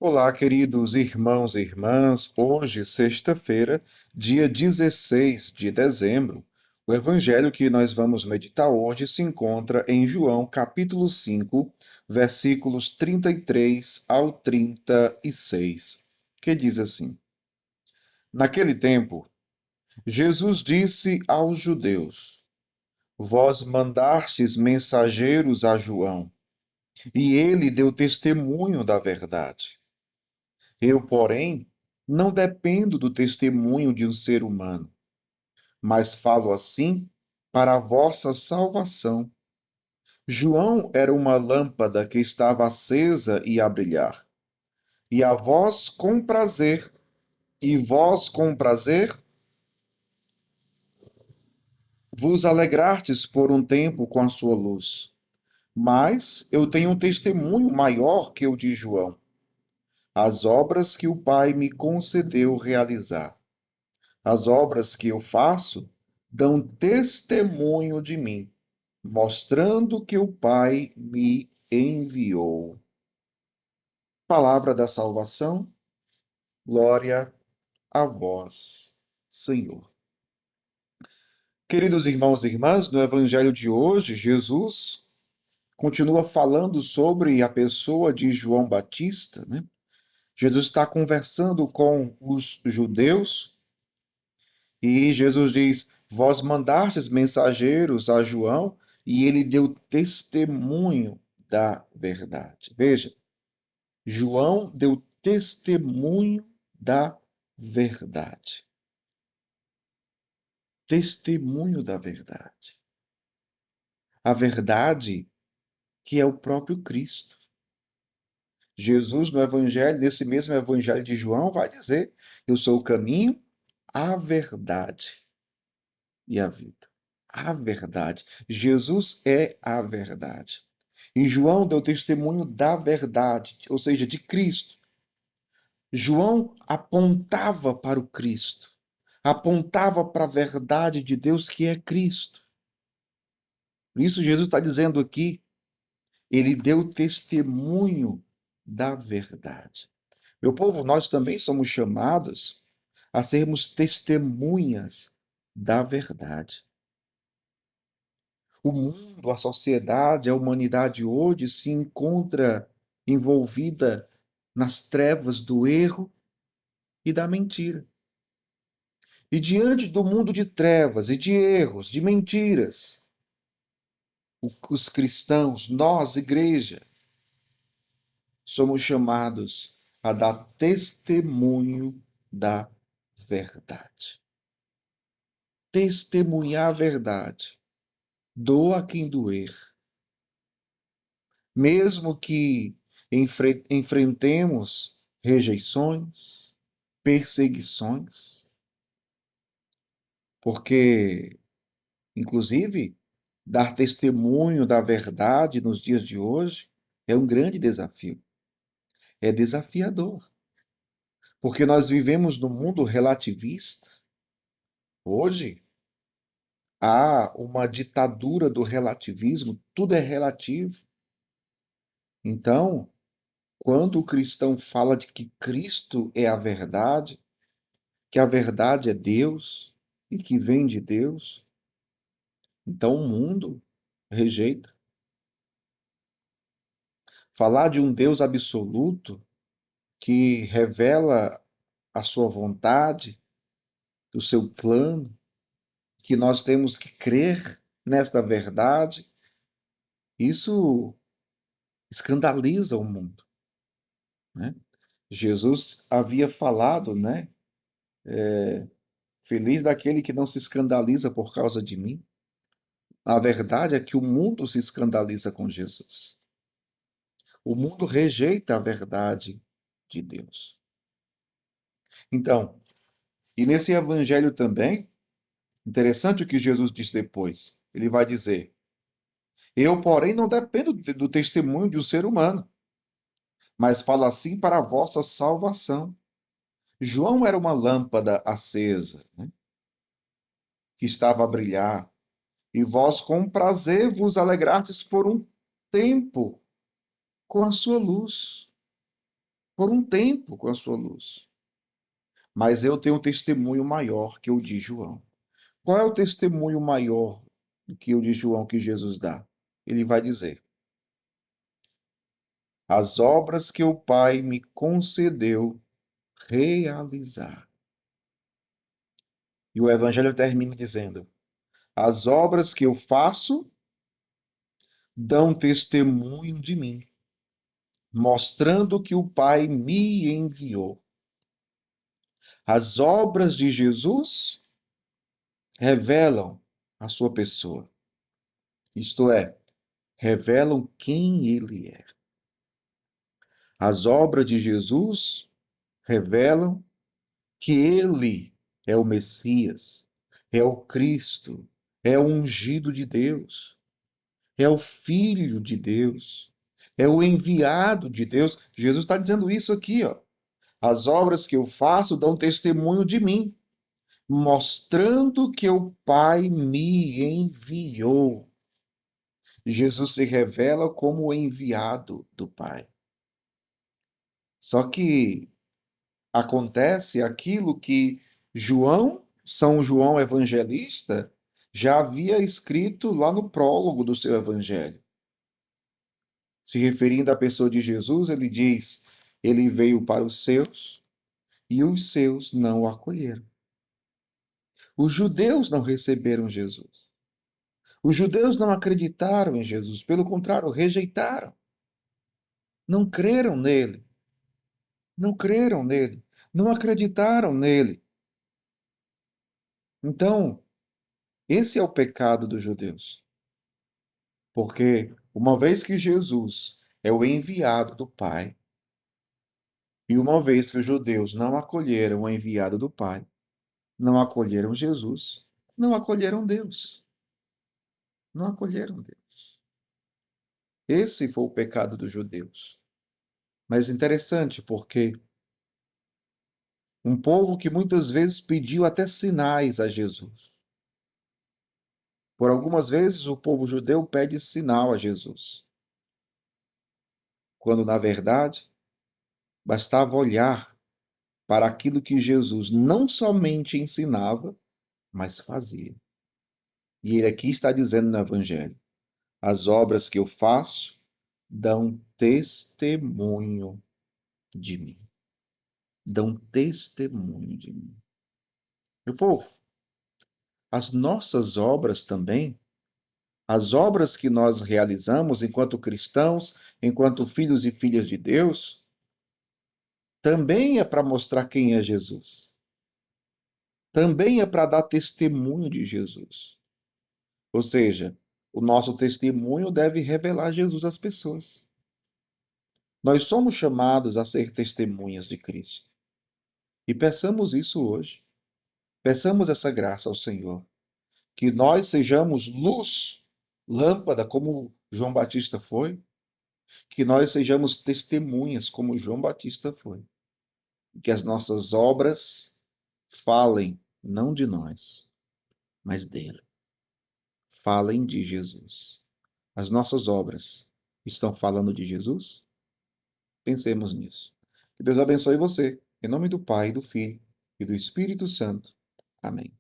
Olá, queridos irmãos e irmãs. Hoje, sexta-feira, dia 16 de dezembro. O evangelho que nós vamos meditar hoje se encontra em João, capítulo 5, versículos 33 ao 36, que diz assim: Naquele tempo, Jesus disse aos judeus: Vós mandastes mensageiros a João, e ele deu testemunho da verdade. Eu, porém, não dependo do testemunho de um ser humano, mas falo assim para a vossa salvação. João era uma lâmpada que estava acesa e a brilhar. E a vós com prazer, e vós com prazer vos alegrartes por um tempo com a sua luz. Mas eu tenho um testemunho maior que o de João, as obras que o Pai me concedeu realizar. As obras que eu faço dão testemunho de mim, mostrando que o Pai me enviou. Palavra da salvação, glória a vós, Senhor. Queridos irmãos e irmãs, no Evangelho de hoje, Jesus continua falando sobre a pessoa de João Batista, né? Jesus está conversando com os judeus. E Jesus diz: Vós mandastes mensageiros a João, e ele deu testemunho da verdade. Veja, João deu testemunho da verdade. Testemunho da verdade. A verdade que é o próprio Cristo. Jesus, no Evangelho, nesse mesmo Evangelho de João, vai dizer: Eu sou o caminho, a verdade e a vida. A verdade. Jesus é a verdade. E João deu testemunho da verdade, ou seja, de Cristo. João apontava para o Cristo, apontava para a verdade de Deus que é Cristo. Por isso, Jesus está dizendo aqui, ele deu testemunho da verdade. Meu povo, nós também somos chamados a sermos testemunhas da verdade. O mundo, a sociedade, a humanidade hoje se encontra envolvida nas trevas do erro e da mentira. E diante do mundo de trevas e de erros, de mentiras, os cristãos, nós, igreja, somos chamados a dar testemunho da verdade. Testemunhar a verdade, doa quem doer. Mesmo que enfrentemos rejeições, perseguições, porque, inclusive, dar testemunho da verdade nos dias de hoje é um grande desafio. É desafiador, porque nós vivemos num mundo relativista. Hoje há uma ditadura do relativismo, tudo é relativo. Então, quando o cristão fala de que Cristo é a verdade, que a verdade é Deus e que vem de Deus, então o mundo rejeita. Falar de um Deus absoluto que revela a sua vontade, o seu plano, que nós temos que crer nesta verdade, isso escandaliza o mundo, né? Jesus havia falado, né? Feliz daquele que não se escandaliza por causa de mim. A verdade é que o mundo se escandaliza com Jesus. O mundo rejeita a verdade de Deus. Então, e nesse evangelho também, interessante o que Jesus diz depois. Ele vai dizer: Eu, porém, não dependo do testemunho de um ser humano, mas falo assim para a vossa salvação. João era uma lâmpada acesa, né, que estava a brilhar, e vós com prazer vos alegrastes por um tempo com a sua luz. por um tempo com a sua luz. Mas eu tenho um testemunho maior que o de João. Qual é o testemunho maior do que o de João que Jesus dá? Ele vai dizer: as obras que o Pai me concedeu realizar. E o Evangelho termina dizendo: as obras que eu faço dão testemunho de mim, mostrando que o Pai me enviou. As obras de Jesus revelam a sua pessoa, isto é, revelam quem ele é. As obras de Jesus revelam que ele é o Messias, é o Cristo, é o ungido de Deus, é o Filho de Deus, é o enviado de Deus. Jesus está dizendo isso aqui, ó. As obras que eu faço dão testemunho de mim, mostrando que o Pai me enviou. Jesus se revela como o enviado do Pai. Só que acontece aquilo que São João Evangelista, já havia escrito lá no prólogo do seu evangelho. Se referindo à pessoa de Jesus, ele diz: ele veio para os seus e os seus não o acolheram. Os judeus não receberam Jesus. Os judeus não acreditaram em Jesus, pelo contrário, rejeitaram. Não creram nele. Não creram nele. Não acreditaram nele. Então, esse é o pecado dos judeus. Porque uma vez que Jesus é o enviado do Pai, e uma vez que os judeus não acolheram o enviado do Pai, não acolheram Jesus, não acolheram Deus. Não acolheram Deus. Esse foi o pecado dos judeus. Mas interessante porque um povo que muitas vezes pediu até sinais a Jesus. Por algumas vezes o povo judeu pede sinal a Jesus, quando na verdade bastava olhar para aquilo que Jesus não somente ensinava, mas fazia. E ele aqui está dizendo no Evangelho: as obras que eu faço dão testemunho de mim. Dão testemunho de mim. Meu povo, as nossas obras também, as obras que nós realizamos enquanto cristãos, enquanto filhos e filhas de Deus, também é para mostrar quem é Jesus. Também é para dar testemunho de Jesus. Ou seja, o nosso testemunho deve revelar Jesus às pessoas. Nós somos chamados a ser testemunhas de Cristo. E peçamos isso hoje. Peçamos essa graça ao Senhor. Que nós sejamos luz, lâmpada, como João Batista foi. Que nós sejamos testemunhas, como João Batista foi. Que as nossas obras falem não de nós, mas dele. Falem de Jesus. As nossas obras estão falando de Jesus? Pensemos nisso. Que Deus abençoe você. Em nome do Pai, do Filho e do Espírito Santo. Amém.